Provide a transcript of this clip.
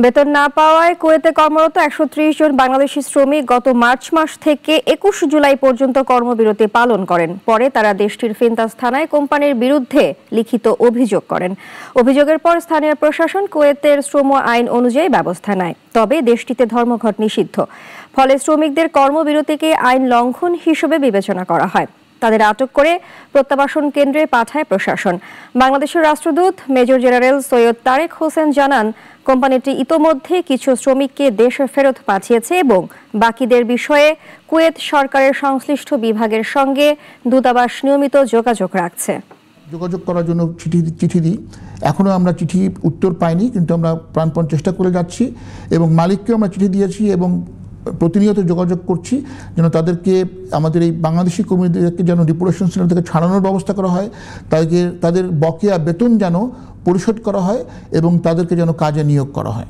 বেতন না পাওয়ায় কুয়েতে কর্মরত ১৩০ জন বাংলাদেশি শ্রমিক গত মার্চ মাস থেকে ২১ জুলাই পর্যন্ত কর্মবিরতি পালন করেন। পরে তারা দেশটির ফিনতাস থানায় কোম্পানির বিরুদ্ধে লিখিত অভিযোগ করেন। অভিযোগের পর স্থানীয় প্রশাসন কুয়েতের শ্রম আইন অনুযায়ী ব্যবস্থা নেয়। তবে দেশটিতে ধর্মঘট নিষিদ্ধ, ফলে শ্রমিকদের কর্মবিরতিকে আইন লঙ্ঘন হিসেবে বিবেচনা করা হয়। তাদের আটক করে প্রত্যাবাসন কেন্দ্রে পাঠায় প্রশাসন। বাংলাদেশের রাষ্ট্রদূত মেজর জেনারেল সৈয়দ তারেক হোসেন জানান, কোম্পানিটি ইতোমধ্যে কিছু শ্রমিককে দেশে ফেরত পাঠিয়েছে এবং বাকিদের বিষয়ে কুয়েত সরকারের সংশ্লিষ্ট বিভাগের সঙ্গে দূতাবাস নিয়মিত যোগাযোগ রাখছে। যোগাযোগ করার জন্য চিঠি দিই, এখনও আমরা চিঠি উত্তর পাইনি, কিন্তু আমরা প্রাণপণ চেষ্টা করে যাচ্ছি এবং মালিককেও আমরা চিঠি দিয়েছি এবং প্রতিনিয়ত যোগাযোগ করছি যেন তাদেরকে, আমাদের এই বাংলাদেশি কর্মীদেরকে যেন ডিপোর্টেশন সেন্টার থেকে ছাড়ানোর ব্যবস্থা করা হয়, তাদের বকেয়া বেতন যেন পরিশোধ করা হয় এবং তাদেরকে যেন কাজে নিয়োগ করা হয়।